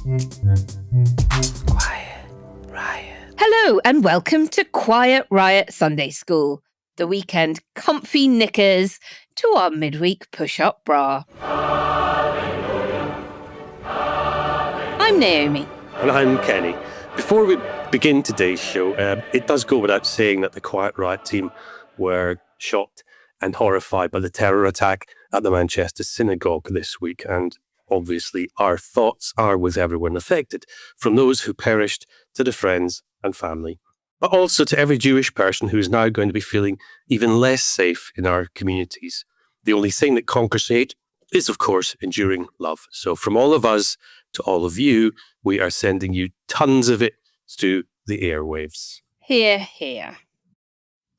Quiet Riot. Hello and welcome to Quiet Riot Sunday School, the weekend comfy knickers to our midweek push-up bra. I'm Naomi. And I'm Kenny. Before we begin today's show, it does go without saying that the Quiet Riot team were shocked and horrified by the terror attack at the Manchester synagogue this week. And obviously, our thoughts are with everyone affected, from those who perished to the friends and family, but also to every Jewish person who is now going to be feeling even less safe in our communities. The only thing that conquers hate is, of course, enduring love. So from all of us to all of you, we are sending you tons of it to the airwaves. Hear, hear.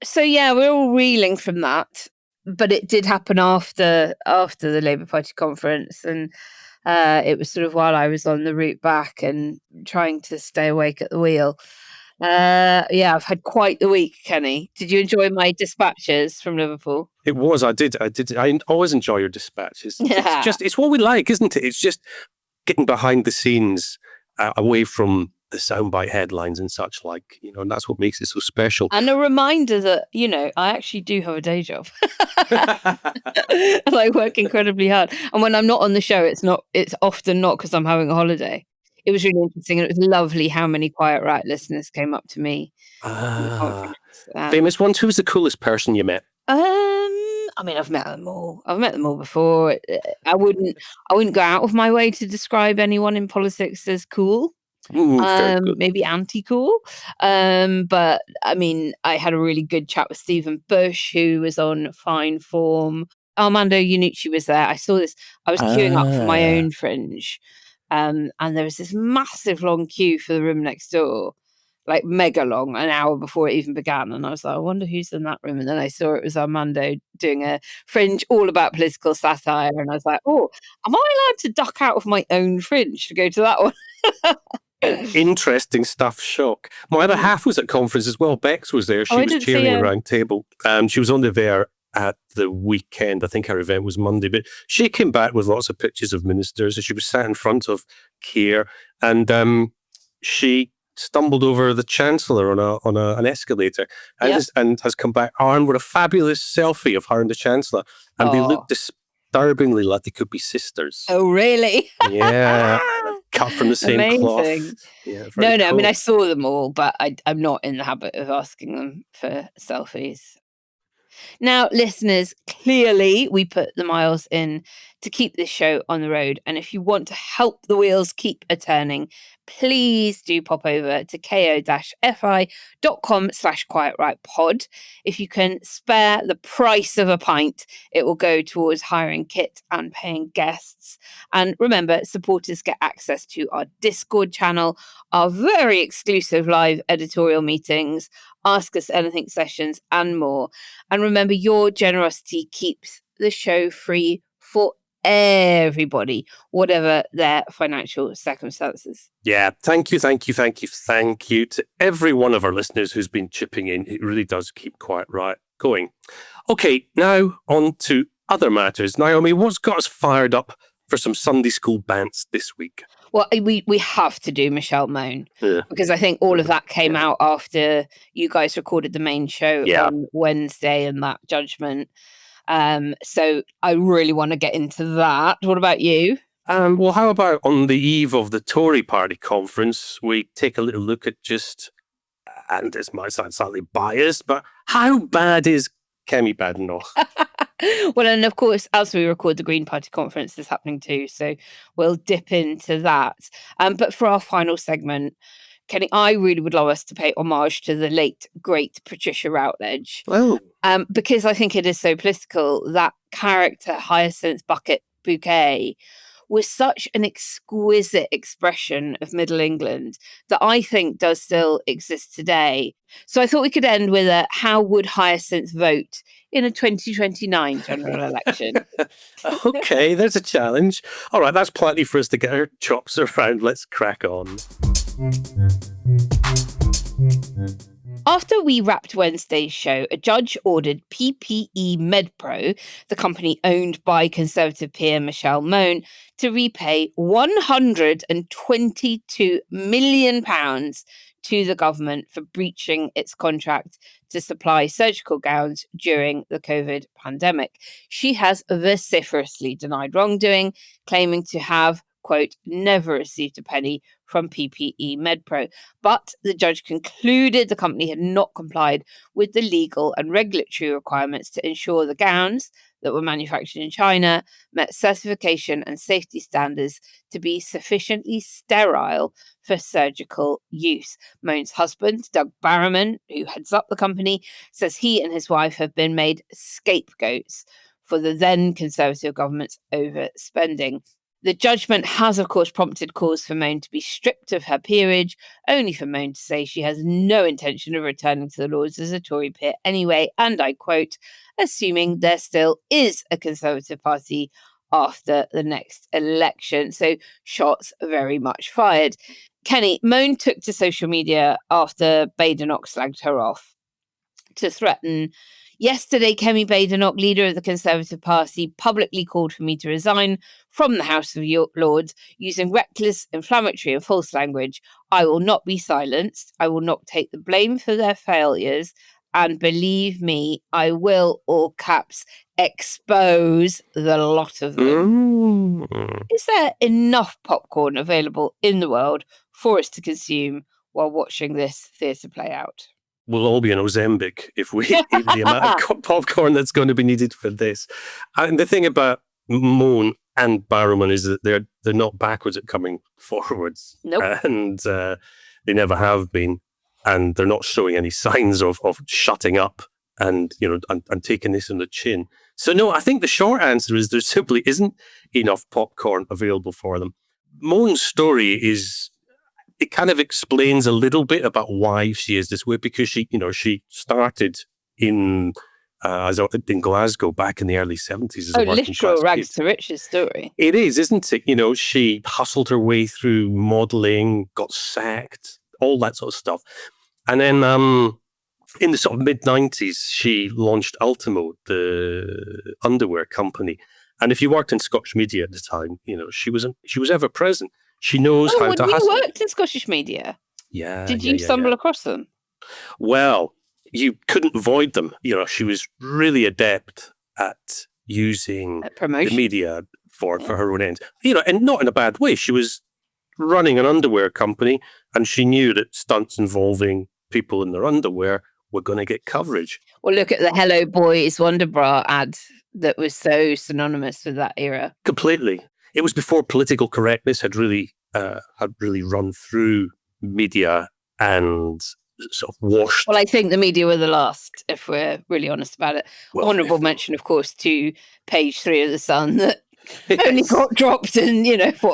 So yeah, we're all reeling from that, but it did happen after the Labour Party conference, and it was sort of while I was on the route back and trying to stay awake at the wheel. Yeah, I've had quite the week, Kenny. Did you enjoy my dispatches from Liverpool? It was. I did. I always enjoy your dispatches. Yeah. It's what we like, isn't it? It's just getting behind the scenes, away from the soundbite headlines and such like, and that's what makes it so special. And a reminder that, I actually do have a day job. And I work incredibly hard. And when I'm not on the show, it's often not because I'm having a holiday. It was really interesting, and it was lovely how many Quiet Riot listeners came up to me. Famous ones. Who's the coolest person you met? I've met them all. I've met them all before. I wouldn't go out of my way to describe anyone in politics as cool. Maybe anti-cool. But I had a really good chat with Stephen Bush, who was on fine form. Armando Iannucci was there. I saw this. I was queuing up for my own fringe. And there was this massive long queue for the room next door, like mega long, an hour before it even began. And I was like, I wonder who's in that room. And then I saw it was Armando doing a fringe all about political satire. And I was like, oh, am I allowed to duck out of my own fringe to go to that one? Interesting stuff. Shock. My other half was at conference as well. Bex was there. She was chairing a round table. She was only there at the weekend. I think her event was Monday, but she came back with lots of pictures of ministers. She was sat in front of Keir, and she stumbled over the Chancellor on an escalator, and has come back armed with a fabulous selfie of her and the Chancellor, and they looked disturbingly like they could be sisters. Oh, really? Yeah. Cut from the same cloth. Yeah, no, cool. I saw them all, but I'm not in the habit of asking them for selfies. Now, listeners, clearly we put the miles in to keep this show on the road. And if you want to help the wheels keep a-turning, please do pop over to ko-fi.com/quietrightpod. If you can spare the price of a pint, it will go towards hiring kit and paying guests. And remember, supporters get access to our Discord channel, our very exclusive live editorial meetings, Ask Us Anything sessions, and more. And remember, your generosity keeps the show free for everybody, whatever their financial circumstances. Yeah, thank you to every one of our listeners who's been chipping in. It really does keep Quiet Riot going. Okay, now on to other matters. Naomi, what's got us fired up for some Sunday school bants this week? Well, we have to do Michelle Mone, because I think all of that came out after you guys recorded the main show on Wednesday and that judgment. So I really want to get into that. What about you? Well, how about on the eve of the Tory party conference, we take a little look at just, and this might sound slightly biased, but how bad is Kemi Badenoch? Well, and of course, as we record, the Green Party conference is happening too, so we'll dip into that. But for our final segment, Kenny, I really would love us to pay homage to the late, great Patricia Routledge. Oh. Because I think it is so political. That character, Hyacinth Bucket Bouquet, was such an exquisite expression of Middle England that I think does still exist today. So I thought we could end with a how would Hyacinth vote in a 2029 general election? Okay, there's a challenge. All right, that's plenty for us to get our chops around. Let's crack on. After we wrapped Wednesday's show, a judge ordered PPE MedPro, the company owned by Conservative peer Michelle Mone, to repay £122 million to the government for breaching its contract to supply surgical gowns during the COVID pandemic. She has vociferously denied wrongdoing, claiming to have, quote, never received a penny from PPE MedPro. But the judge concluded the company had not complied with the legal and regulatory requirements to ensure the gowns that were manufactured in China met certification and safety standards to be sufficiently sterile for surgical use. Mone's husband, Doug Barrowman, who heads up the company, says he and his wife have been made scapegoats for the then Conservative government's overspending. The judgment has, of course, prompted calls for Mone to be stripped of her peerage, only for Mone to say she has no intention of returning to the Lords as a Tory peer anyway, and I quote, assuming there still is a Conservative Party after the next election. So shots very much fired. Kenny, Mone took to social media after Badenoch slagged her off to threaten. Yesterday, Kemi Badenoch, leader of the Conservative Party, publicly called for me to resign from the House of Lords using reckless, inflammatory and false language. I will not be silenced. I will not take the blame for their failures. And believe me, I will, all caps, expose the lot of them. Is there enough popcorn available in the world for us to consume while watching this theatre play out? We'll all be in Ozempic if we eat the amount of popcorn that's going to be needed for this. And the thing about Mone and Barrowman is that they're not backwards at coming forwards. Nope. And they never have been. And they're not showing any signs of shutting up and taking this on the chin. So no, I think the short answer is there simply isn't enough popcorn available for them. Mone's story it kind of explains a little bit about why she is this way, because she started in Glasgow back in the early 70s as a working literal class rags kid. to riches story. It is, isn't it? She hustled her way through modelling, got sacked, all that sort of stuff. And then in the sort of mid-90s, she launched Ultimo, the underwear company. And if you worked in Scottish media at the time, she was ever present. She knows how to hustle. You worked in Scottish media? Yeah. Did you stumble across them? Well, you couldn't avoid them. She was really adept at using the media for her own ends. And not in a bad way. She was running an underwear company, and she knew that stunts involving people in their underwear were going to get coverage. Well, look at the Hello Boys Wonder Bra ad that was so synonymous with that era. Completely. It was before political correctness had really run through media and sort of washed. Well, I think the media were the last, if we're really honest about it. Well, honourable mention, of course, to page 3 of The Sun that only got dropped in,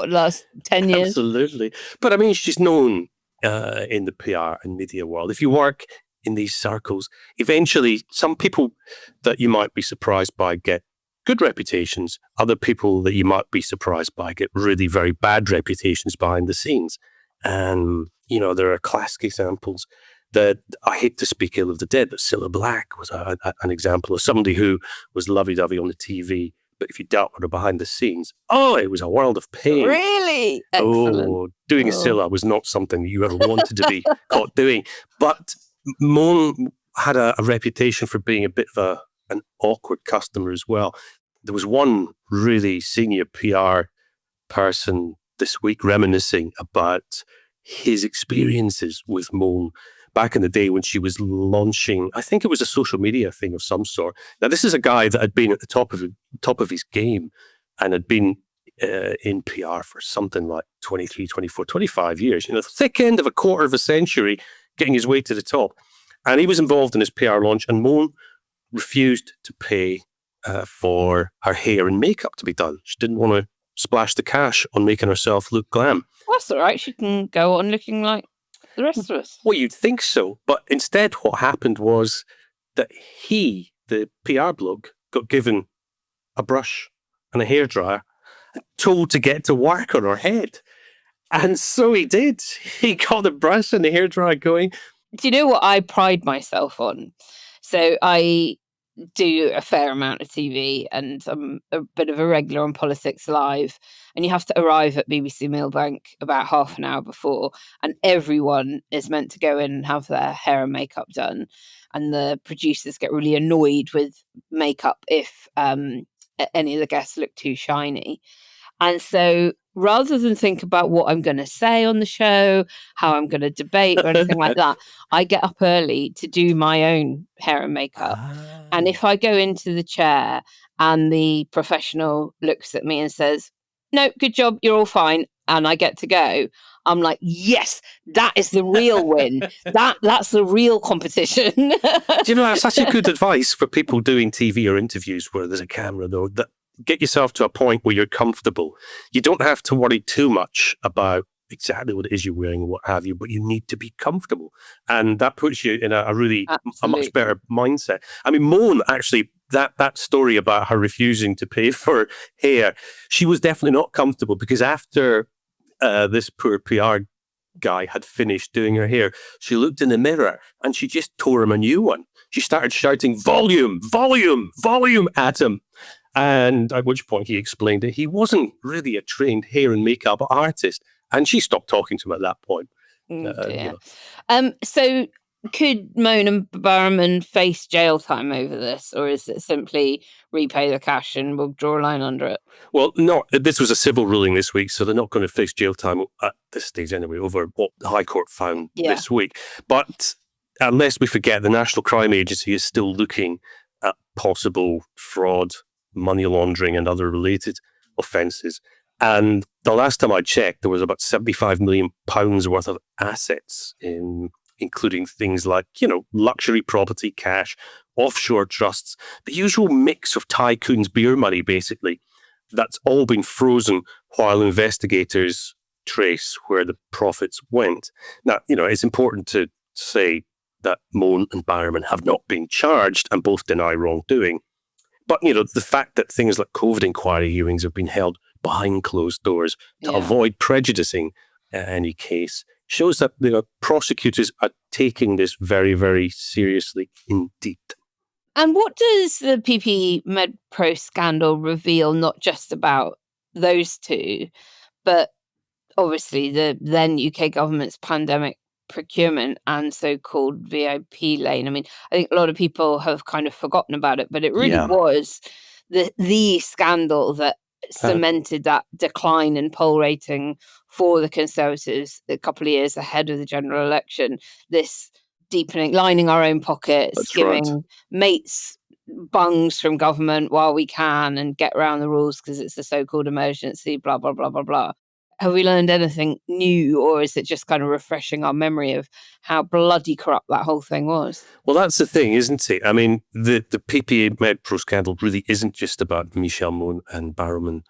last 10 years. Absolutely. But I mean, she's known in the PR and media world. If you work in these circles, eventually some people that you might be surprised by get good reputations. Other people that you might be surprised by get really very bad reputations behind the scenes. And, there are classic examples that I hate to speak ill of the dead, but Cilla Black was an example of somebody who was lovey-dovey on the TV. But if you dealt with her behind the scenes, it was a world of pain. Really? Excellent. Doing a Cilla was not something you ever wanted to be caught doing. But Mone had a reputation for being a bit of an awkward customer as well. There was one really senior PR person this week reminiscing about his experiences with Mone back in the day when she was launching, I think it was a social media thing of some sort. Now, this is a guy that had been at the top of his game and had been in PR for something like 23, 24, 25 years, the thick end of a quarter of a century, getting his way to the top. And he was involved in his PR launch, and Mone refused to pay for her hair and makeup to be done. She didn't want to splash the cash on making herself look glam. Well, that's all right. She can go on looking like the rest of us. Well, you'd think so. But instead, what happened was that he, the PR bloke, got given a brush and a hairdryer and told to get to work on her head. And so he did. He got the brush and the hairdryer going. Do you know what I pride myself on? So I do a fair amount of TV, and I'm a bit of a regular on Politics Live, and you have to arrive at BBC Millbank about half an hour before, and everyone is meant to go in and have their hair and makeup done, and the producers get really annoyed with makeup if any of the guests look too shiny. And so rather than think about what I'm going to say on the show, how I'm going to debate or anything like that, I get up early to do my own hair and makeup. And if I go into the chair and the professional looks at me and says, "No, good job, you're all fine," and I get to go, I'm like, yes, that is the real win. That's the real competition. Do you know, that's such a good advice for people doing TV or interviews where there's a camera, though, that get yourself to a point where you're comfortable. You don't have to worry too much about exactly what it is you're wearing and what have you, but you need to be comfortable. And that puts you in a much better mindset. I mean, Mone, actually, that story about her refusing to pay for hair, she was definitely not comfortable because after this poor PR guy had finished doing her hair, she looked in the mirror and she just tore him a new one. She started shouting, "Volume, volume, volume" at him. And at which point he explained that he wasn't really a trained hair and makeup artist. And she stopped talking to him at that point. So could Mone and Barrowman face jail time over this, or is it simply repay the cash and we'll draw a line under it? Well, no, this was a civil ruling this week, so they're not going to face jail time at this stage anyway, over what the High Court found this week. But unless we forget, the National Crime Agency is still looking at possible fraud, money laundering and other related offences. And the last time I checked, there was about £75 million worth of assets, including things like, luxury property, cash, offshore trusts, the usual mix of tycoons' beer money, basically. That's all been frozen while investigators trace where the profits went. Now, it's important to say that Mone and Barrowman have not been charged and both deny wrongdoing. But, the fact that things like COVID inquiry hearings have been held behind closed doors to avoid prejudicing any case shows that the prosecutors are taking this very, very seriously indeed. And what does the PPE MedPro scandal reveal, not just about those two, but obviously the then UK government's pandemic procurement and so-called VIP lane? I mean, I think a lot of people have kind of forgotten about it, but it really was the scandal that cemented that decline in poll rating for the Conservatives a couple of years ahead of the general election. This deepening, lining our own pockets, giving mates bungs from government while we can and get around the rules because it's a so-called emergency, blah, blah, blah, blah, blah. Have we learned anything new, or is it just kind of refreshing our memory of how bloody corrupt that whole thing was? Well, that's the thing, isn't it? I mean, the PPA MedPro scandal really isn't just about Michelle Mone and Barrowman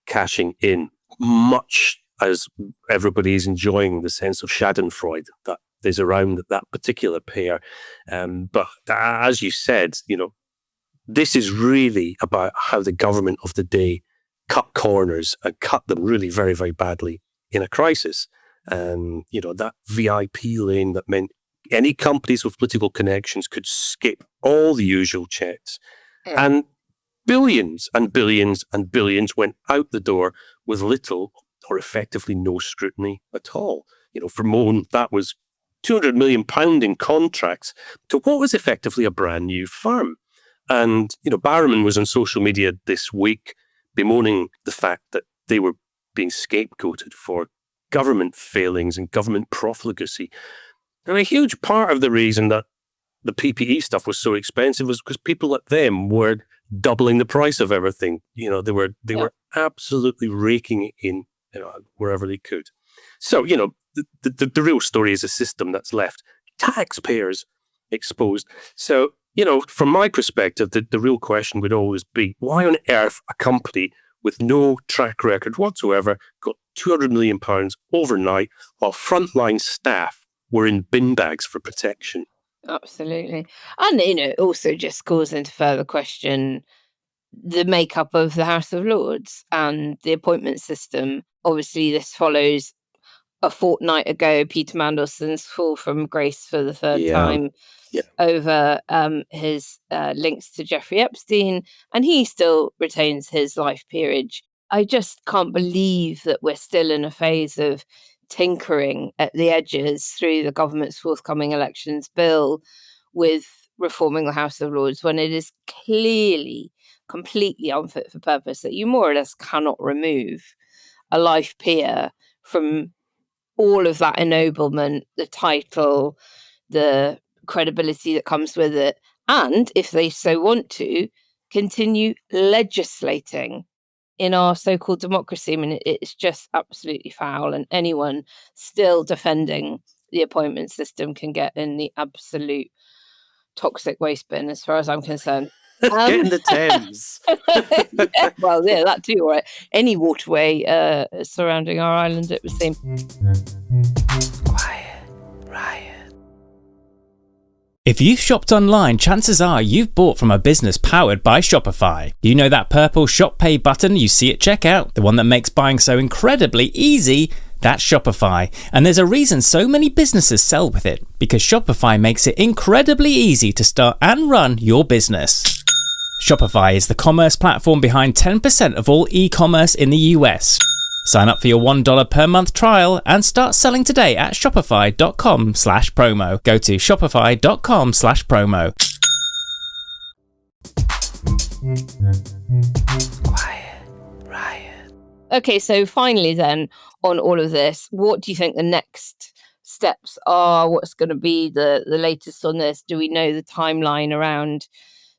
cashing in, much as everybody's enjoying the sense of schadenfreude that is around that particular pair. But as you said, this is really about how the government of the day cut corners and cut them really very, very badly in a crisis. That VIP lane that meant any companies with political connections could skip all the usual checks. And billions and billions and billions went out the door with little or effectively no scrutiny at all. For Mone, that was £200 million in contracts to what was effectively a brand new firm. And, Barrowman was on social media this week bemoaning the fact that they were being scapegoated for government failings and government profligacy. And a huge part of the reason that the PPE stuff was so expensive was because people like them were doubling the price of everything. They were absolutely raking it in wherever they could. So, the real story is a system that's left taxpayers exposed. So, from my perspective, the real question would always be, why on earth a company with no track record whatsoever got £200 million overnight while frontline staff were in bin bags for protection? Absolutely. And, it also just calls into further question the makeup of the House of Lords and the appointment system. Obviously, this follows a fortnight ago, Peter Mandelson's fall from grace for the third time over his links to Jeffrey Epstein, and he still retains his life peerage. I just can't believe that we're still in a phase of tinkering at the edges through the government's forthcoming elections bill with reforming the House of Lords when it is clearly completely unfit for purpose, that you more or less cannot remove a life peer from all of that ennoblement, the title, the credibility that comes with it, and if they so want to, continue legislating in our so-called democracy. I mean, it's just absolutely foul, and anyone still defending the appointment system can get in the absolute toxic waste bin, as far as I'm concerned. Get in the Thames. Yeah, well, yeah, that too, right? Any waterway surrounding our island, it would seem. Quiet Riot. If you've shopped online, chances are you've bought from a business powered by Shopify. You know that purple Shop Pay button you see at checkout? The one that makes buying so incredibly easy? That's Shopify. And there's a reason so many businesses sell with it, because Shopify makes it incredibly easy to start and run your business. Shopify is the commerce platform behind 10% of all e-commerce in the US. Sign up for your $1 per month trial and start selling today at shopify.com/promo. Go to shopify.com/promo. Quiet Riot. Okay, so finally then, on all of this, what do you think the next steps are? What's going to be the latest on this? Do we know the timeline around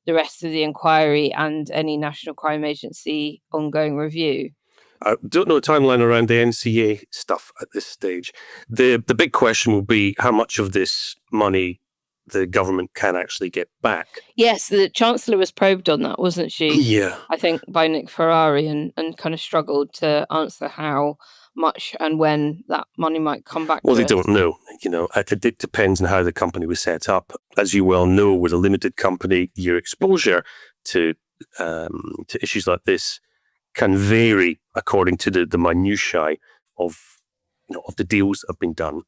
the rest of the inquiry and any National Crime Agency ongoing review? I don't know a timeline around the NCA stuff at this stage. The big question will be how much of this money the government can actually get back. Yes, the Chancellor was probed on that, wasn't she? Yeah. I think by Nick Ferrari, and kind of struggled to answer how much and when that money might come back. Well, they don't know. It depends on how the company was set up. As you well know, with a limited company, your exposure to issues like this can vary according to the minutiae of the deals that have been done.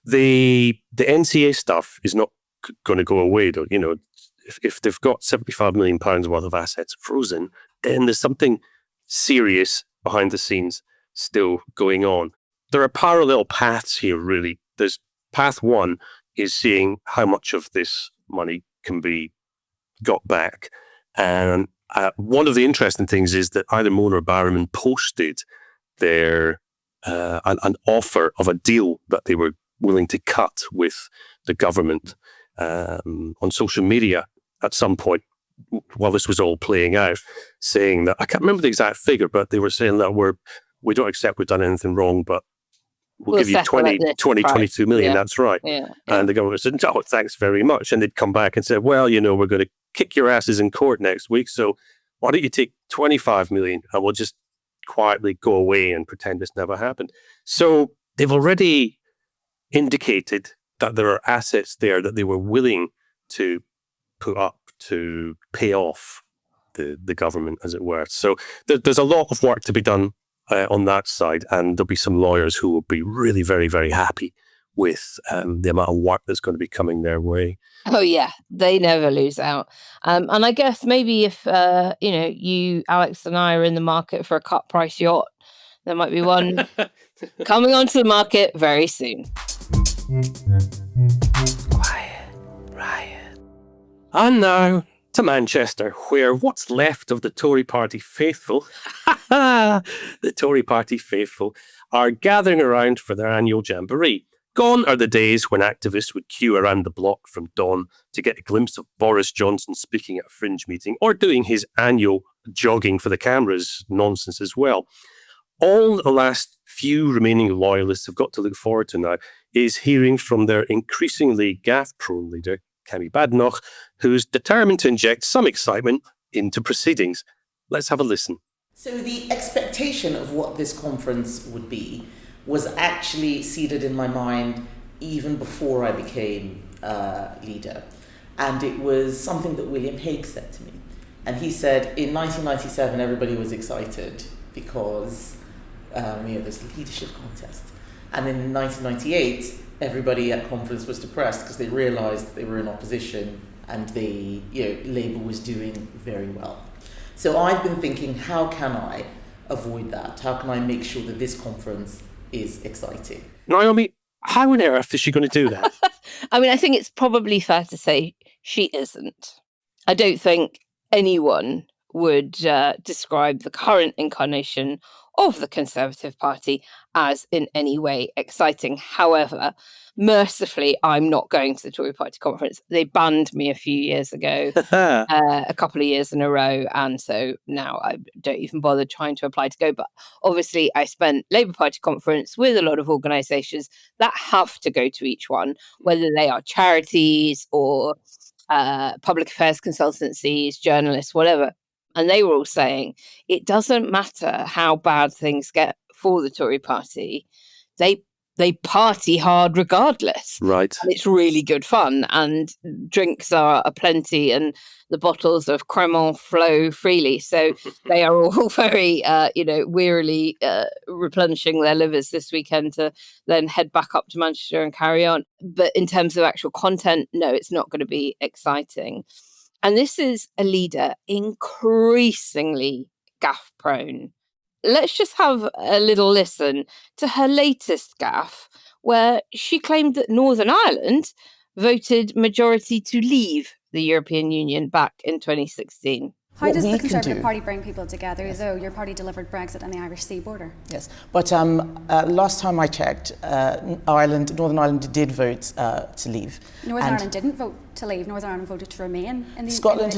The NCA stuff is not going to go away. If they've got £75 million worth of assets frozen, then there's something serious behind the scenes still going on. There are parallel paths here, really. There's path one is seeing how much of this money can be got back, and one of the interesting things is that either Mone or Barrowman posted their an offer of a deal that they were willing to cut with the government on social media at some point while this was all playing out, saying that, I can't remember the exact figure, but they were saying that we don't accept we've done anything wrong, but we'll give you 22 million. Yeah. That's right. Yeah. And the government said, oh, thanks very much. And they'd come back and said, well, we're going to kick your asses in court next week, so why don't you take 25 million and we'll just quietly go away and pretend this never happened. So they've already indicated that there are assets there that they were willing to put up to pay off the government, as it were. So there's a lot of work to be done on that side, and there'll be some lawyers who will be really very, very happy with the amount of work that's going to be coming their way. Oh yeah, they never lose out. And I guess maybe if you, Alex, and I are in the market for a cut price yacht, there might be one coming onto the market very soon. Quiet Riot. And now to Manchester, where what's left of the Tory party faithful, the Tory party faithful, are gathering around for their annual jamboree. Gone are the days when activists would queue around the block from dawn to get a glimpse of Boris Johnson speaking at a fringe meeting or doing his annual jogging for the cameras nonsense as well. All the last few remaining loyalists have got to look forward to now is hearing from their increasingly gaffe-prone leader, Kemi Badenoch, who's determined to inject some excitement into proceedings. Let's have a listen. So the expectation of what this conference would be was actually seeded in my mind even before I became leader. And it was something that William Hague said to me. And he said in 1997, everybody was excited because there's a leadership contest. And in 1998, everybody at conference was depressed because they realised they were in opposition and Labour was doing very well. So I've been thinking, how can I avoid that? How can I make sure that this conference is exciting? Naomi, how on earth is she going to do that? I mean, I think it's probably fair to say she isn't. I don't think anyone would describe the current incarnation of the Conservative Party as in any way exciting. However, mercifully, I'm not going to the Tory Party conference. They banned me a few years ago, a couple of years in a row. And so now I don't even bother trying to apply to go. But obviously, I spent Labour Party conference with a lot of organisations that have to go to each one, whether they are charities or public affairs consultancies, journalists, whatever. And they were all saying it doesn't matter how bad things get for the Tory party. They party hard regardless. Right. And it's really good fun. And drinks are aplenty and the bottles of Cremant flow freely. So they are all very, wearily replenishing their livers this weekend to then head back up to Manchester and carry on. But in terms of actual content, no, it's not going to be exciting. And this is a leader increasingly gaffe prone. Let's just have a little listen to her latest gaffe, where she claimed that Northern Ireland voted majority to leave the European Union back in 2016. How does the Conservative Party bring people together, though your party delivered Brexit and the Irish Sea border? Yes, but last time I checked, Northern Ireland did vote to leave. Northern Ireland didn't vote to leave. Northern Ireland voted to remain in the Scotland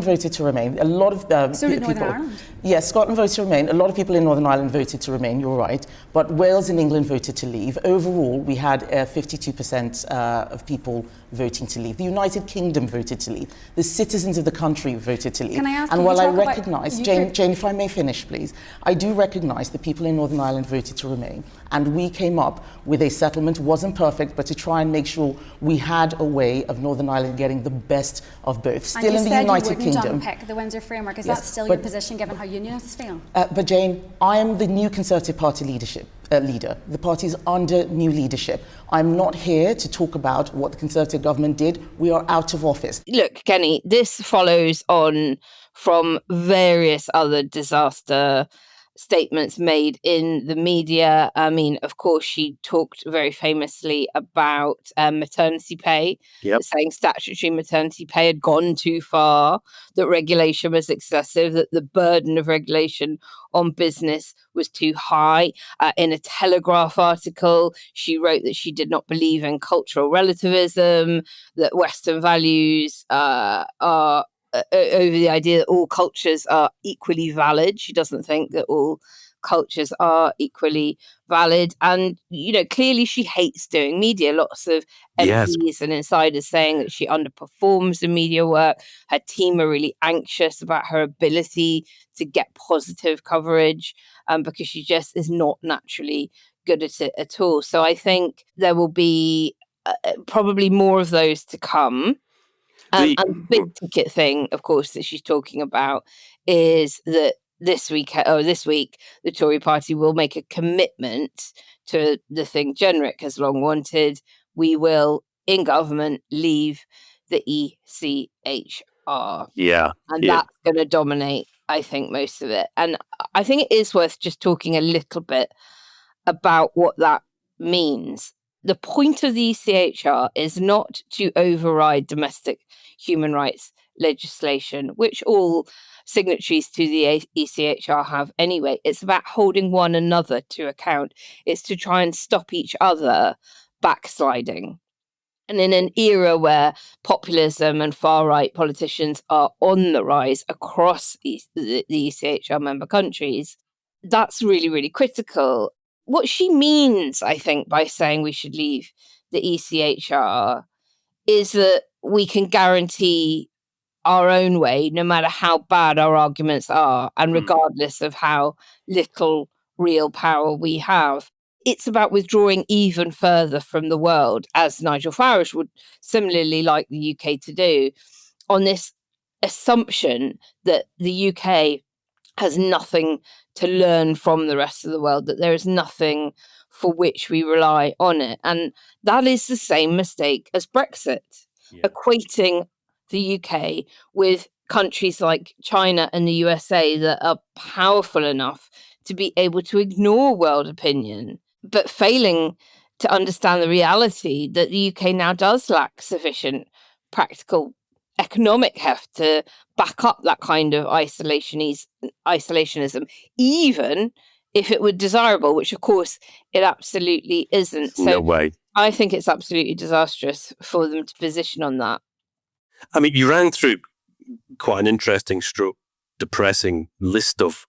voted to remain. A lot of so did Northern Ireland. Yes, Scotland voted to remain. A lot of people in Northern Ireland voted to remain. You're right, but Wales and England voted to leave. Overall, we had 52% of people voting to leave. The United Kingdom voted to leave. The citizens of the country voted to leave. Can I ask and you while to I talk recognise, about Jane, if I may finish, please, I do recognise that people in Northern Ireland voted to remain, and we came up with a settlement. It wasn't perfect, but to try and make sure we had a way of Northern Ireland getting the best of both. Still in the United Kingdom. And you said you wouldn't unpick the Windsor Framework. Is that still your position, given how unionists feel? But Jane, I am the new Conservative Party leader. The party is under new leadership. I'm not here to talk about what the Conservative government did. We are out of office. Look, Kenny, this follows on from various other disaster statements made in the media. I mean, of course, she talked very famously about maternity pay, saying statutory maternity pay had gone too far, that regulation was excessive, that the burden of regulation on business was too high. In a Telegraph article, she wrote that she did not believe in cultural relativism, that Western values are over the idea that all cultures are equally valid. She doesn't think that all cultures are equally valid. And, clearly she hates doing media. Lots of MPs and insiders saying that she underperforms in media work. Her team are really anxious about her ability to get positive coverage because she just is not naturally good at it at all. So I think there will be probably more of those to come. And the big ticket thing, of course, that she's talking about is that this week, the Tory party will make a commitment to the thing Jenrick has long wanted. We will, in government, leave the ECHR. And that's going to dominate, I think, most of it. And I think it is worth just talking a little bit about what that means. The point of the ECHR is not to override domestic human rights legislation, which all signatories to the ECHR have anyway. It's about holding one another to account. It's to try and stop each other backsliding. And in an era where populism and far-right politicians are on the rise across the ECHR member countries, that's really, really critical. What she means, I think, by saying we should leave the ECHR is that we can guarantee our own way, no matter how bad our arguments are, and regardless of how little real power we have. It's about withdrawing even further from the world, as Nigel Farage would similarly like the UK to do, on this assumption that the UK has nothing to learn from the rest of the world, that there is nothing for which we rely on it. And that is the same mistake as Brexit, equating the UK with countries like China and the USA that are powerful enough to be able to ignore world opinion, but failing to understand the reality that the UK now does lack sufficient practical economic heft to back up that kind of isolationism, even if it were desirable, which of course it absolutely isn't. So No way. I think it's absolutely disastrous for them to position on that. I mean, you ran through quite an interesting stroke depressing list of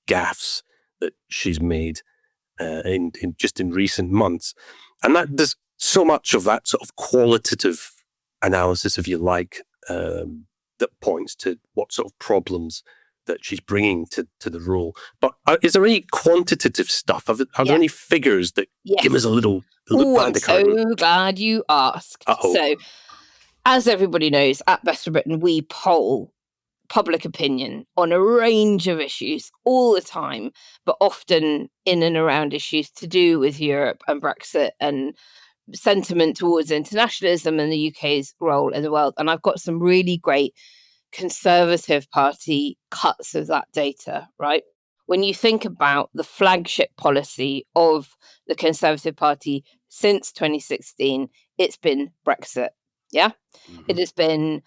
gaffes that she's made in recent months. And that there's so much of that sort of qualitative analysis, if you like, that points to what sort of problems that she's bringing to the role. But is there any quantitative stuff? Are there any figures that give us a little look behind the curtain? I'm so glad you asked. So, as everybody knows, at Best for Britain, we poll public opinion on a range of issues all the time, but often in and around issues to do with Europe and Brexit and sentiment towards internationalism and the UK's role in the world. And I've got some really great Conservative Party cuts of that data, right? When you think about the flagship policy of the Conservative Party since 2016, it's been Brexit. Yeah. It has been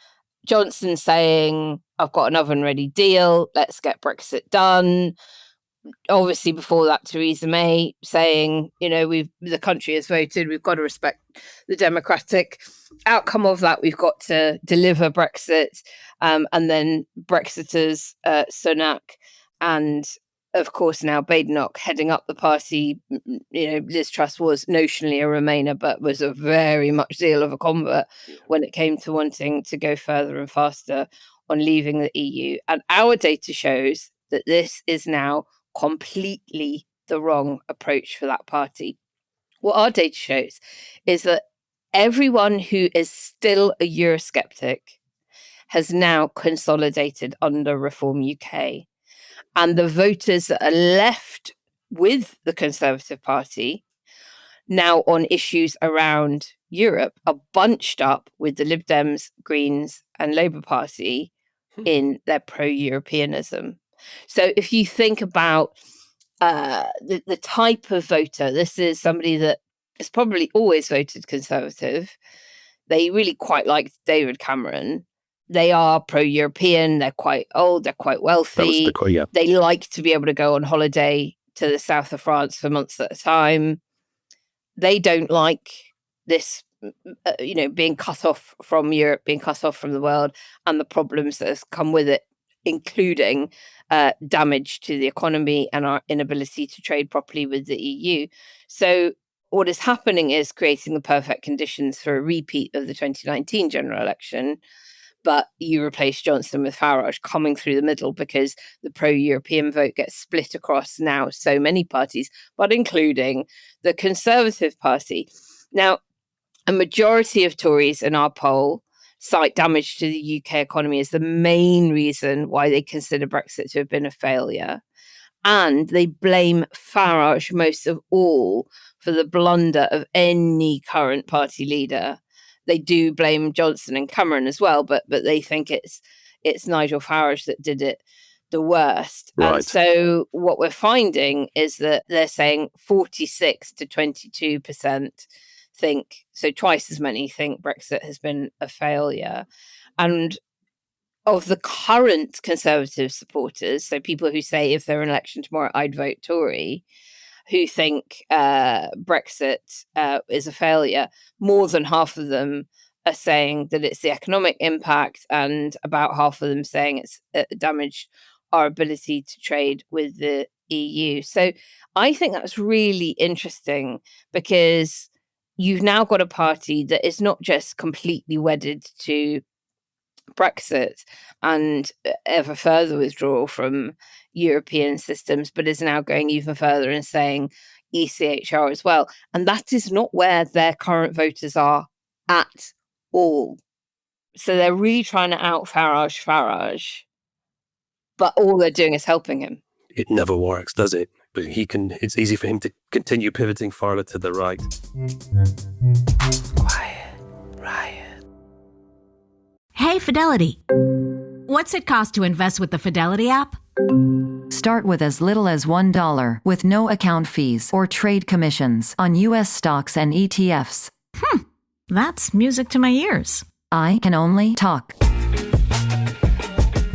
Johnson saying, I've got an oven-ready deal, let's get Brexit done. Obviously, before that, Theresa May saying, the country has voted, we've got to respect the democratic outcome of that, we've got to deliver Brexit. And then Brexiters, Sunak, and of course now Badenoch heading up the party. Liz Truss was notionally a Remainer, but was a very much deal of a convert when it came to wanting to go further and faster on leaving the EU. And our data shows that this is now completely the wrong approach for that party. What our data shows is that everyone who is still a Eurosceptic has now consolidated under Reform UK. And the voters that are left with the Conservative Party now on issues around Europe are bunched up with the Lib Dems, Greens and Labour Party in their pro-Europeanism. So if you think about the type of voter, this is somebody that has probably always voted Conservative. They really quite liked David Cameron. They are pro-European. They're quite old. They're quite wealthy. They like to be able to go on holiday to the south of France for months at a time. They don't like this, being cut off from Europe, being cut off from the world, and the problems that has come with it, including damage to the economy and our inability to trade properly with the EU. So what is happening is creating the perfect conditions for a repeat of the 2019 general election. But you replace Johnson with Farage coming through the middle because the pro-European vote gets split across now so many parties, but including the Conservative Party. Now, a majority of Tories in our poll cite damage to the UK economy as the main reason why they consider Brexit to have been a failure. And they blame Farage most of all for the blunder of any current party leader. They do blame Johnson and Cameron as well, but they think it's Nigel Farage that did it the worst. Right. And so what we're finding is that they're saying 46 to 22% think, so twice as many think Brexit has been a failure. And of the current Conservative supporters, so people who say if there were an election tomorrow, I'd vote Tory, who think Brexit is a failure, more than half of them are saying that it's the economic impact, and about half of them saying it's damaged our ability to trade with the EU. So I think that's really interesting because you've now got a party that is not just completely wedded to Brexit and ever further withdrawal from European systems, but is now going even further and saying ECHR as well. And that is not where their current voters are at all. So they're really trying to out Farage. but all they're doing is helping him. It never works, does it? But it's easy for him to continue pivoting farther to the right. Quiet riot. Hey, Fidelity. What's it cost to invest with the Fidelity app? Start with as little as $1 with no account fees or trade commissions on U.S. stocks and ETFs. That's music to my ears. I can only talk.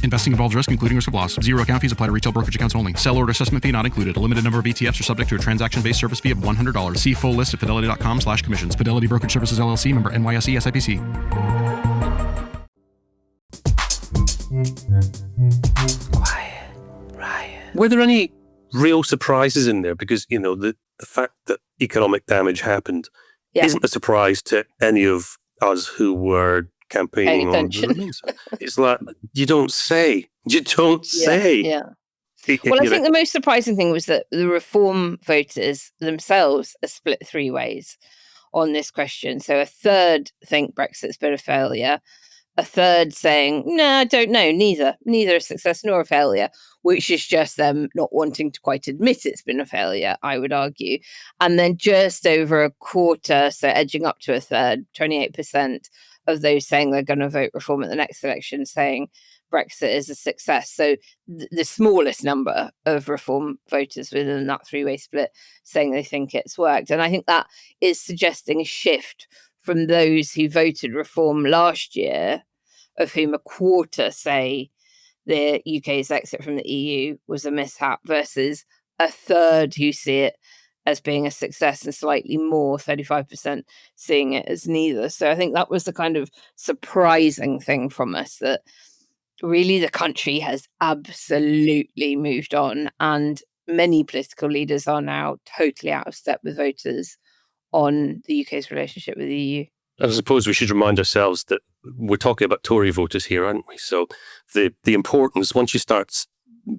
Investing involves risk, including risk of loss. Zero account fees apply to retail brokerage accounts only. Sell order assessment fee not included. A limited number of ETFs are subject to a transaction-based service fee of $100. See full list at fidelity.com/commissions. Fidelity Brokerage Services, LLC, member NYSE, SIPC. Quiet riot. Were there any real surprises in there? Because, the fact that economic damage happened isn't a surprise to any of us who were campaigning on the It's like, you don't say. Yeah. Well, I think the most surprising thing was that the Reform voters themselves are split three ways on this question. So a third think Brexit's been a failure. A third saying, no, I don't know, neither a success nor a failure, which is just them not wanting to quite admit it's been a failure, I would argue. And then just over a quarter, so edging up to a third, 28% of those saying they're going to vote Reform at the next election, saying Brexit is a success. So the smallest number of Reform voters within that three-way split saying they think it's worked. And I think that is suggesting a shift from those who voted Reform last year, of whom a quarter say the UK's exit from the EU was a mishap, versus a third who see it as being a success, and slightly more, 35%, seeing it as neither. So I think that was the kind of surprising thing from us, that really the country has absolutely moved on, and many political leaders are now totally out of step with voters on the UK's relationship with the EU. I suppose we should remind ourselves that we're talking about Tory voters here, aren't we? So the importance, once you start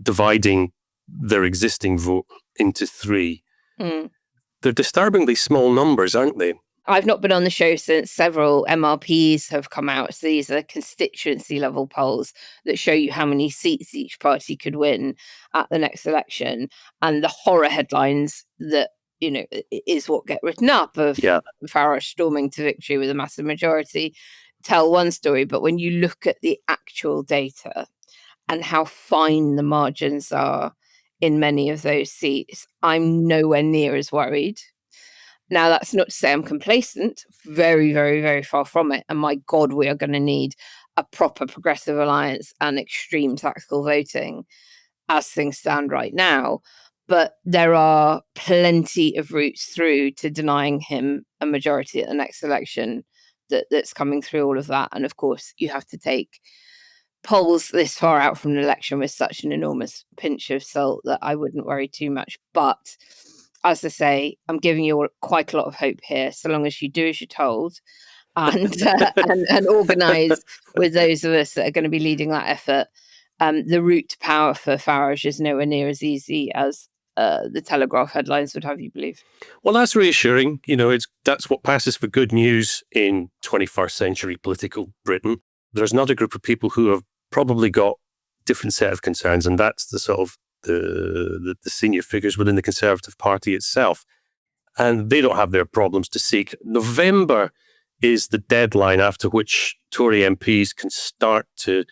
dividing their existing vote into three, they're disturbingly small numbers, aren't they? I've not been on the show since several MRPs have come out. So these are constituency level polls that show you how many seats each party could win at the next election. And the horror headlines that, is what get written up of Farage storming to victory with a massive majority tell one story. But when you look at the actual data and how fine the margins are in many of those seats, I'm nowhere near as worried. Now, that's not to say I'm complacent. Very, very, very far from it. And my God, we are going to need a proper progressive alliance and extreme tactical voting as things stand right now. But there are plenty of routes through to denying him a majority at the next election that's coming through all of that. And of course, you have to take polls this far out from an election with such an enormous pinch of salt that I wouldn't worry too much. But as I say, I'm giving you all quite a lot of hope here, so long as you do as you're told and organise with those of us that are going to be leading that effort. The route to power for Farage is nowhere near as easy as the Telegraph headlines would have you believe. Well, that's reassuring. That's what passes for good news in 21st century political Britain. There's another group of people who have probably got different set of concerns, and that's the sort of the senior figures within the Conservative Party itself. And they don't have their problems to seek. November is the deadline after which Tory MPs can start to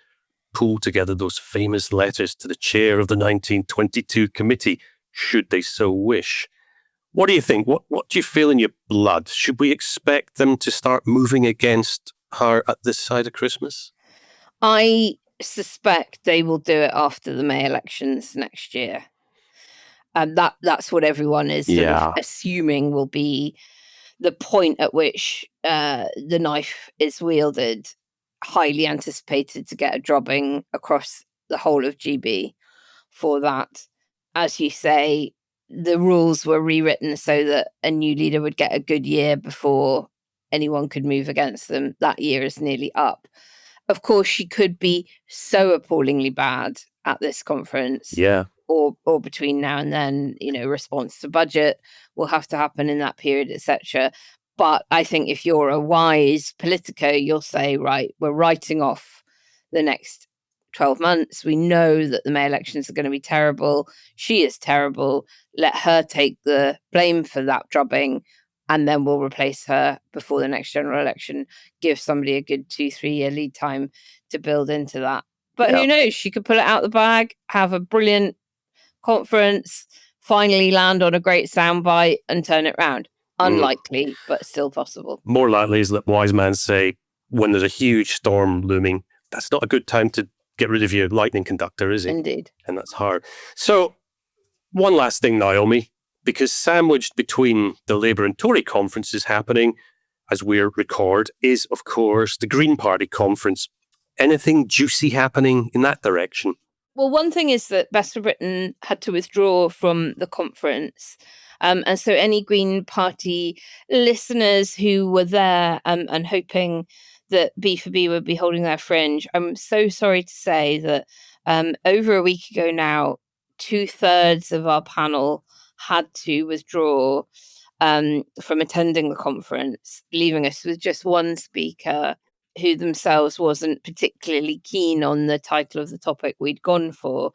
pull together those famous letters to the chair of the 1922 committee, should they so wish. What do you think? What do you feel in your blood? Should we expect them to start moving against her at this side of Christmas? I suspect they will do it after the May elections next year. That's what everyone is sort of assuming will be the point at which the knife is wielded, highly anticipated to get a drubbing across the whole of GB for that. As you say, the rules were rewritten so that a new leader would get a good year before anyone could move against them. That year is nearly up. Of course, she could be so appallingly bad at this conference. Yeah. Or between now and then, response to budget will have to happen in that period, etc. But I think if you're a wise politico, you'll say, right, we're writing off the next 12 months. We know that the May elections are going to be terrible. She is terrible. Let her take the blame for that drubbing, and then we'll replace her before the next general election. Give somebody a good 2-3 year lead time to build into that. But who knows? She could pull it out the bag, have a brilliant conference, finally land on a great soundbite and turn it round. Unlikely, but still possible. More likely is that wise men say, when there's a huge storm looming, that's not a good time to get rid of your lightning conductor, is it? Indeed. And that's hard. So, one last thing, Naomi, because sandwiched between the Labour and Tory conferences happening as we record is, of course, the Green Party conference. Anything juicy happening in that direction? Well, one thing is that Best for Britain had to withdraw from the conference. And so any Green Party listeners who were there and hoping that B4B would be holding their fringe, I'm so sorry to say that over a week ago now, 2/3 of our panel had to withdraw from attending the conference, leaving us with just one speaker who themselves wasn't particularly keen on the title of the topic we'd gone for.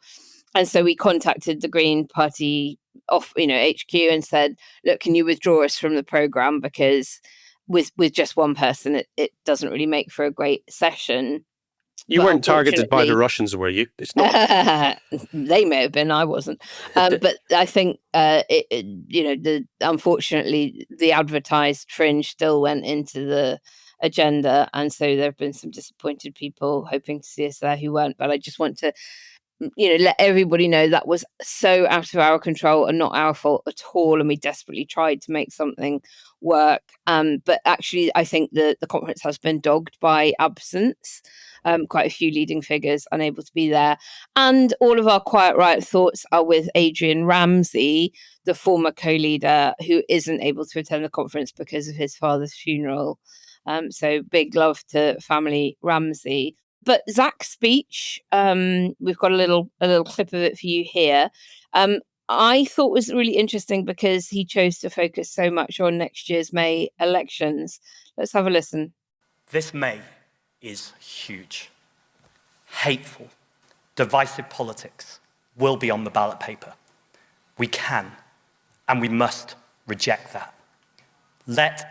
And so we contacted the Green Party HQ and said, look, can you withdraw us from the programme? Because with just one person, it doesn't really make for a great session. You weren't targeted by the Russians, were you? It's not. They may have been. I wasn't. But I think, unfortunately, the advertised fringe still went into the agenda. And so there have been some disappointed people hoping to see us there who weren't. But I just want to let everybody know that was so out of our control and not our fault at all. And we desperately tried to make something work. But actually, I think the conference has been dogged by absence. Quite a few leading figures unable to be there. And all of our Quiet Riot thoughts are with Adrian Ramsey, the former co-leader, who isn't able to attend the conference because of his father's funeral. So big love to family Ramsey. But Zach's speech, we've got a little clip of it for you here. I thought was really interesting because he chose to focus so much on next year's May elections. Let's have a listen. This May is huge. Hateful, divisive politics will be on the ballot paper. We can and we must reject that. Let's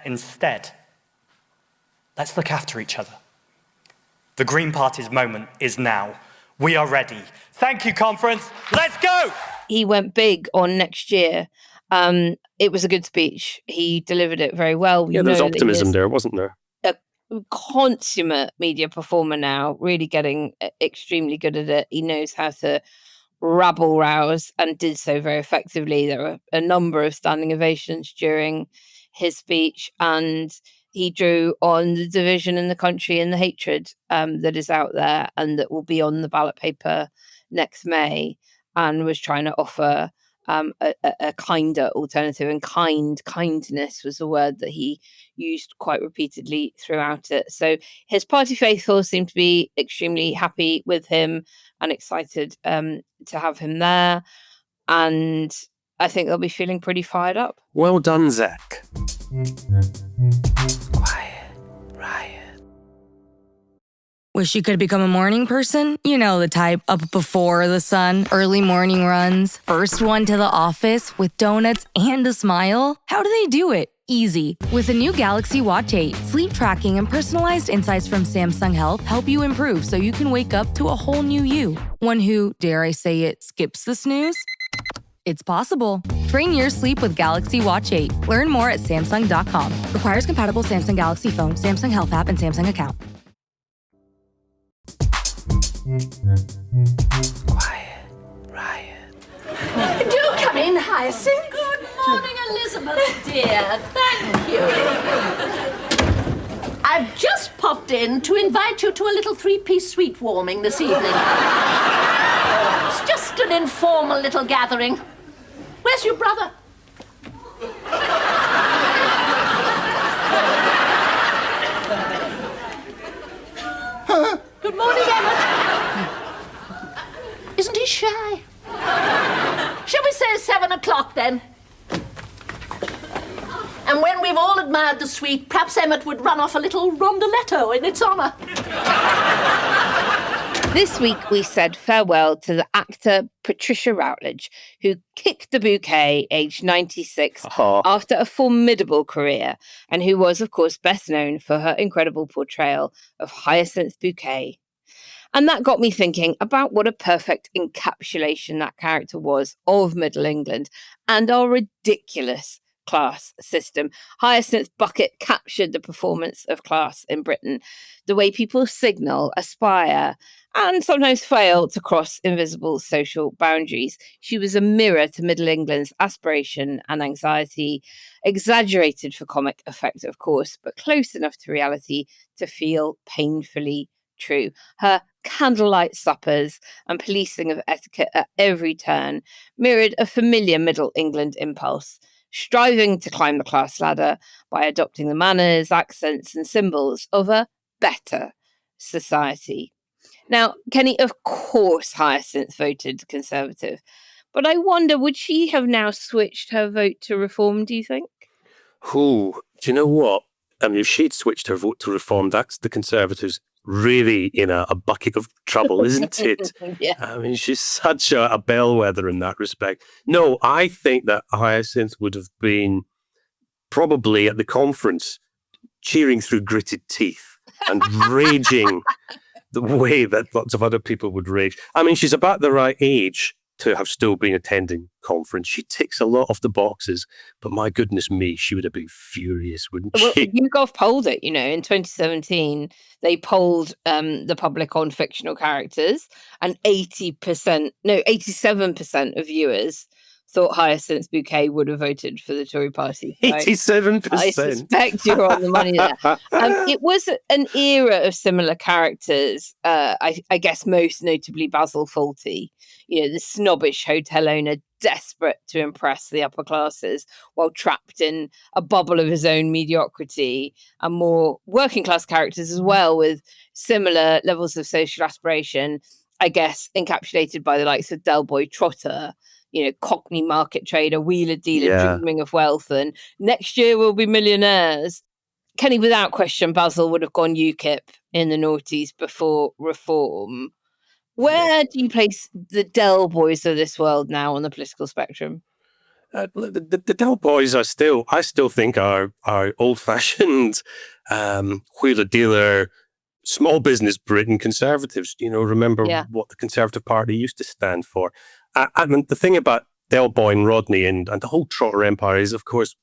look after each other. The Green Party's moment is now. We are ready. Thank you, conference. Let's go! He went big on next year. It was a good speech. He delivered it very well. Yeah, there's optimism there, wasn't there? A consummate media performer now, really getting extremely good at it. He knows how to rabble-rouse and did so very effectively. There were a number of standing ovations during his speech, and he drew on the division in the country and the hatred that is out there and that will be on the ballot paper next May, and was trying to offer a kinder alternative. And kindness was a word that he used quite repeatedly throughout it. So his party faithful seem to be extremely happy with him and excited to have him there. And I think they'll be feeling pretty fired up. Well done, Zach. Quiet Riot. Wish you could become a morning person? You know the type, up before the sun, early morning runs, first one to the office with donuts and a smile. How do they do it? Easy. With the new Galaxy Watch 8, sleep tracking and personalized insights from Samsung Health help you improve so you can wake up to a whole new you. One who, dare I say it, skips the snooze? It's possible. Train your sleep with Galaxy Watch 8. Learn more at Samsung.com. Requires compatible Samsung Galaxy phone, Samsung Health app, and Samsung account. Quiet Riot. Do come in, Hyacinth. Good morning, Elizabeth, dear. Thank you. I've just popped in to invite you to a little 3-piece suite warming this evening. It's just an informal little gathering. Where's your brother? Good morning, Emmett. Isn't he shy? Shall we say 7 o'clock, then? And when we've all admired the suite, perhaps Emmett would run off a little rondoletto in its honour. This week we said farewell to the actor Patricia Routledge, who kicked the bouquet aged 96 after a formidable career, and who was, of course, best known for her incredible portrayal of Hyacinth Bucket. And that got me thinking about what a perfect encapsulation that character was of Middle England and our ridiculous class system. Hyacinth Bucket captured the performance of class in Britain, the way people signal, aspire, and sometimes fail to cross invisible social boundaries. She was a mirror to Middle England's aspiration and anxiety, exaggerated for comic effect, of course, but close enough to reality to feel painfully true. Her candlelight suppers and policing of etiquette at every turn mirrored a familiar Middle England impulse, striving to climb the class ladder by adopting the manners, accents, and symbols of a better society. Now, Kenny, of course, Hyacinth voted Conservative, but I wonder, would she have now switched her vote to Reform, do you think? Do you know what? I mean, if she'd switched her vote to Reform, that's the Conservatives really in a bucket of trouble, isn't it? Yeah. I mean, she's such a bellwether in that respect. No, I think that Hyacinth would have been probably at the conference cheering through gritted teeth and raging the way that lots of other people would rage. I mean, she's about the right age to have still been attending conference. She ticks a lot of the boxes, but my goodness me, she would have been furious, wouldn't Well, she? YouGov polled it, in 2017, they polled the public on fictional characters, and 87% of viewers thought Hyacinth Bucket would have voted for the Tory party. 87%. I suspect you're on the money there. It was an era of similar characters, I guess most notably Basil Fawlty, the snobbish hotel owner desperate to impress the upper classes while trapped in a bubble of his own mediocrity, and more working class characters as well with similar levels of social aspiration, I guess encapsulated by the likes of Del Boy Trotter, Cockney market trader, wheeler dealer, dreaming of wealth, and next year we'll be millionaires. Kenny, without question, Basil would have gone UKIP in the noughties before Reform. Where do you place the Del Boys of this world now on the political spectrum? The Del Boys I still think are old-fashioned wheeler dealer, small business Britain Conservatives. Remember what the Conservative Party used to stand for. I mean, the thing about Del Boy and Rodney and the whole Trotter Empire is, of course,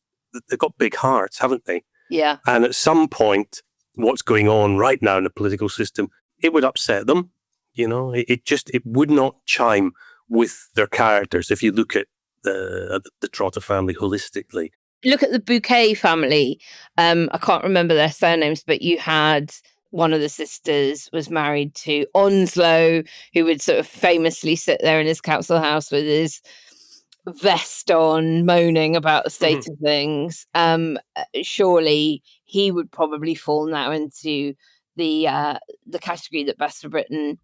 they've got big hearts, haven't they? Yeah. And at some point, what's going on right now in the political system, it would upset them. It would not chime with their characters if you look at the Trotter family holistically. Look at the Bouquet family. I can't remember their surnames, but you had one of the sisters was married to Onslow, who would sort of famously sit there in his council house with his vest on, moaning about the state of things. Surely he would probably fall now into the category that Best for Britain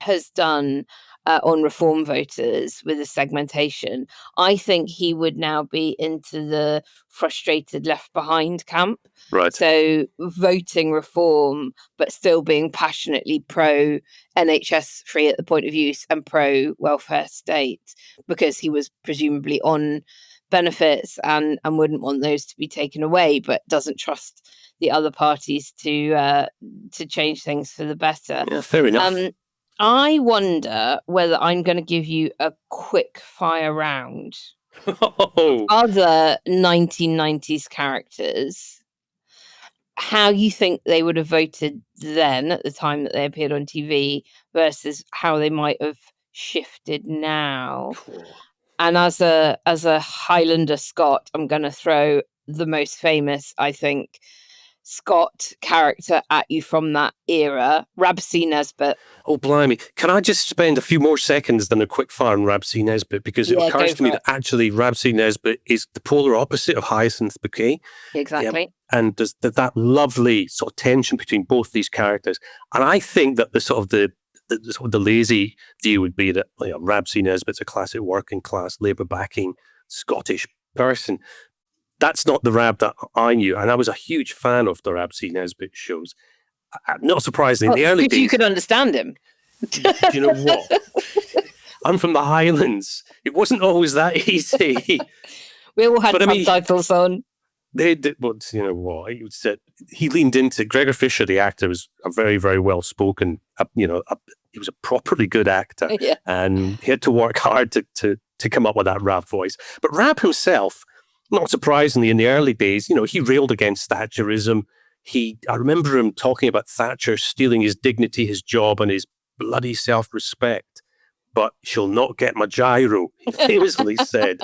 has done on Reform voters with the segmentation. I think he would now be into the frustrated left behind camp. Right. So voting Reform, but still being passionately pro NHS free at the point of use and pro welfare state, because he was presumably on benefits and wouldn't want those to be taken away, but doesn't trust the other parties to change things for the better. Yeah, fair enough. I wonder whether I'm going to give you a quick fire round. Other 1990s characters, how you think they would have voted then at the time that they appeared on TV versus how they might have shifted now. And as a Highlander Scot, I'm going to throw the most famous, I think, Scott character at you from that era, Rab C. Nesbitt. Oh, blimey. Can I just spend a few more seconds than a quick fire on Rab C. Nesbitt? Because it occurs to me that actually Rab C. Nesbitt is the polar opposite of Hyacinth Bucket. Exactly. Yeah. And there's that lovely sort of tension between both these characters. And I think that the lazy view would be that Rab C. Nesbitt's a classic working class, Labour backing Scottish person. That's not the Rab that I knew, and I was a huge fan of the Rab C. Nesbitt shows. not surprisingly, in the early days... you could understand him. Do you know what? I'm from the Highlands. It wasn't always that easy. We all had subtitles on. They did, but you know what? He leaned into Gregor Fisher, the actor, was a very, very well spoken. He was a properly good actor, and he had to work hard to come up with that Rab voice. But Rab himself, not surprisingly, in the early days, he railed against Thatcherism. I remember him talking about Thatcher stealing his dignity, his job, and his bloody self-respect. But she'll not get my gyro, he famously said.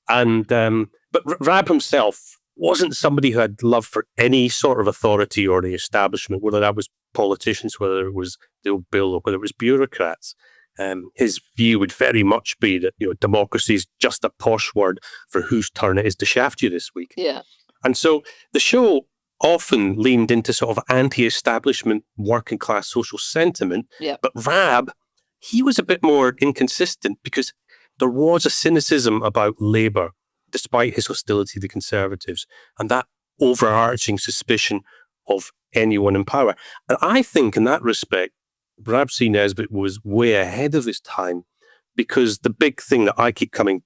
And but Rab himself wasn't somebody who had love for any sort of authority or the establishment, whether that was politicians, whether it was the old Bill, or whether it was bureaucrats. His view would very much be that democracy is just a posh word for whose turn it is to shaft you this week. Yeah. And so the show often leaned into sort of anti-establishment, working class social sentiment. Yeah. But Rab, he was a bit more inconsistent because there was a cynicism about Labour, despite his hostility to the Conservatives, and that overarching suspicion of anyone in power. And I think in that respect, Rab C. Nesbitt was way ahead of his time, because the big thing that I keep coming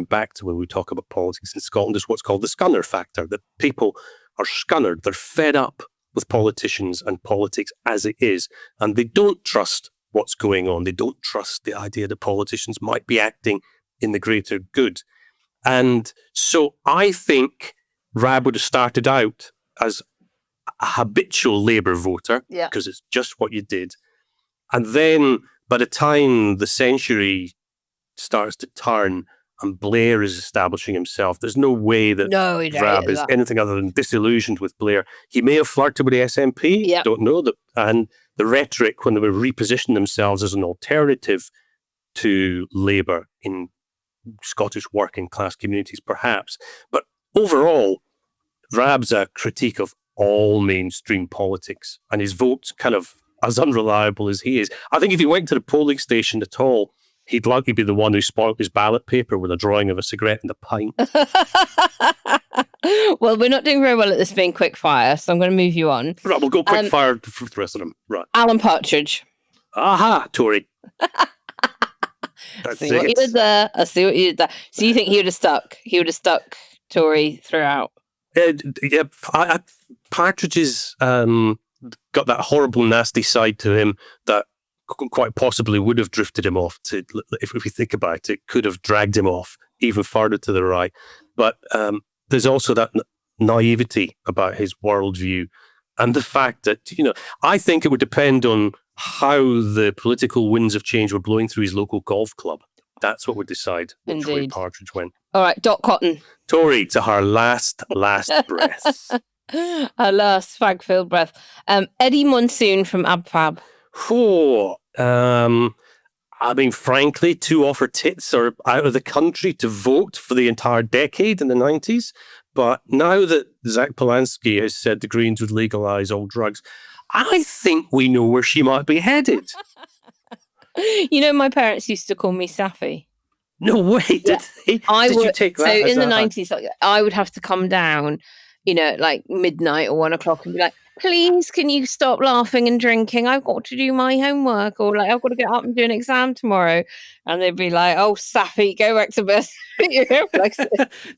back to when we talk about politics in Scotland is what's called the scunner factor, that people are scunnered. They're fed up with politicians and politics as it is, and they don't trust what's going on. They don't trust the idea that politicians might be acting in the greater good. And so I think Rab would have started out as a habitual Labour voter, because it's just what you did. And then by the time the century starts to turn and Blair is establishing himself, there's no way that Rab is anything other than disillusioned with Blair. He may have flirted with the SNP, don't know. And the rhetoric when they were repositioning themselves as an alternative to Labour in Scottish working class communities, perhaps. But overall, Rab's a critique of all mainstream politics, and his vote's kind of as unreliable as he is. I think if he went to the polling station at all, he'd likely be the one who spoiled his ballot paper with a drawing of a cigarette and a pint. Well, we're not doing very well at this being quick fire, so I'm going to move you on. Right, we'll go quick fire for the rest of them. Right. Alan Partridge. Aha, Tory. I see what you did there. So you think he would have stuck? He would have stuck Tory throughout? Partridge's got that horrible, nasty side to him that quite possibly would have drifted him off to, if we think about it, could have dragged him off even farther to the right. But there's also that naivety about his worldview, and the fact that, I think it would depend on how the political winds of change were blowing through his local golf club. That's what would decide which way Partridge went. All right, Dot Cotton. Tory to her last breath. Her last fag-filled breath. Eddie Monsoon from AbFab. Frankly, two off her tits are out of the country to vote for the entire decade in the 90s. But now that Zach Polanski has said the Greens would legalise all drugs, I think we know where she might be headed. My parents used to call me Safi. No way, did they? Did you take that? So in the 90s, I would have to come down, like midnight or 1 o'clock and be like, please, can you stop laughing and drinking? I've got to do my homework, or like, I've got to get up and do an exam tomorrow. And they'd be like, oh, Safi, go back to bed.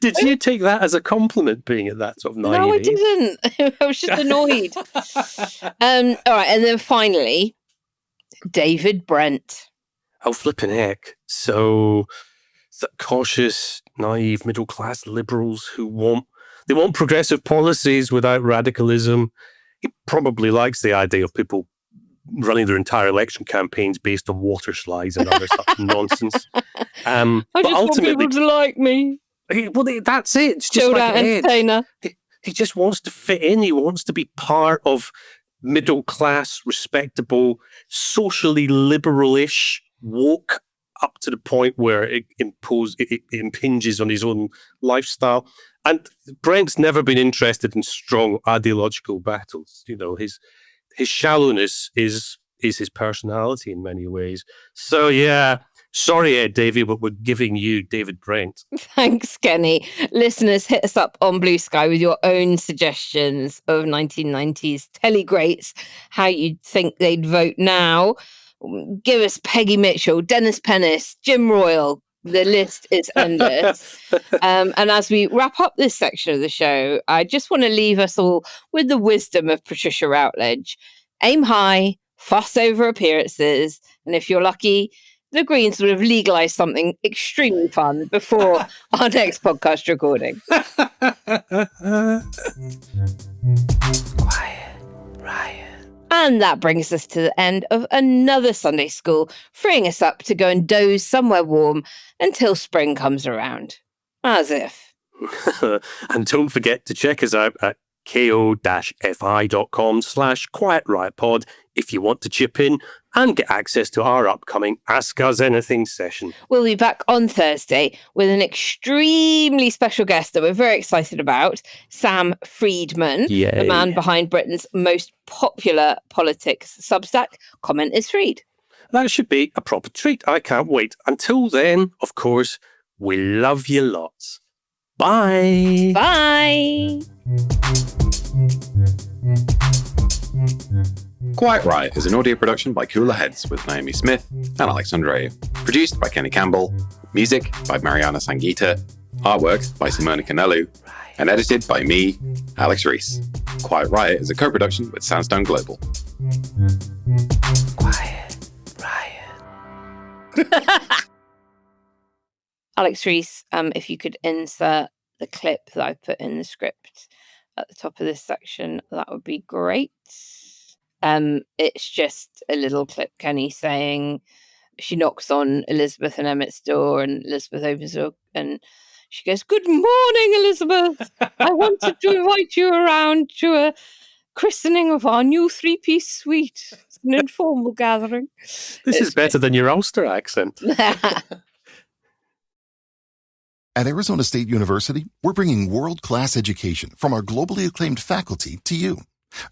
Did you take that as a compliment, being at that sort of naive? No, I didn't. I was just annoyed. All right, and then finally, David Brent. Oh, flipping heck. So cautious, naive, middle-class liberals who want progressive policies without radicalism. He probably likes the idea of people running their entire election campaigns based on water slides and other such nonsense. I just want people to like me. Well, that's it. It's just Chilled like out entertainer. He just wants to fit in. He wants to be part of middle class, respectable, socially liberal-ish, woke up to the point where it impinges on his own lifestyle. And Brent's never been interested in strong ideological battles. His shallowness is his personality in many ways. So yeah, Sorry, Davey, but we're giving you David Brent. Thanks, Kenny. Listeners, hit us up on Blue Sky with your own suggestions of 1990s telly greats, how you'd think they'd vote now. Give us Peggy Mitchell, Dennis Pennis, Jim Royal. The list is endless. And as we wrap up this section of the show, I just want to leave us all with the wisdom of Patricia Routledge. Aim high, fuss over appearances, and if you're lucky, the Greens would have legalised something extremely fun before our next podcast recording. Quiet Riot. And that brings us to the end of another Sunday school, freeing us up to go and doze somewhere warm until spring comes around. As if. And don't forget to check us out at ko-fi.com/quietriotpod if you want to chip in and get access to our upcoming Ask Us Anything session. We'll be back on Thursday with an extremely special guest that we're very excited about, Sam Friedman, the man behind Britain's most popular politics Substack, Comment is Freed. That should be a proper treat. I can't wait. Until then, of course, we love you lots. Bye. Bye. Quiet Riot is an audio production by Cooler Heads with Naomi Smith and Andreou. Produced by Kenny Campbell. Music by Mariana Sangeeta. Artwork by Simona Canelu. And edited by me, Alex Reese. Quiet Riot is a co-production with Soundstone Global. Quiet Riot. Alex Reese, if you could insert the clip that I put in the script at the top of this section, that would be great. It's just a little clip, Kenny, saying she knocks on Elizabeth and Emmett's door, and Elizabeth opens the door and she goes, "Good morning, Elizabeth. I wanted to invite you around to a christening of our new 3-piece suite. It's an informal gathering." This is better than your Ulster accent. At Arizona State University, we're bringing world-class education from our globally acclaimed faculty to you.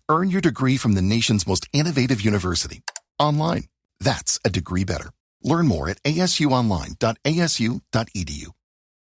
Earn your degree from the nation's most innovative university. Online. That's a degree better. Learn more at asuonline.asu.edu.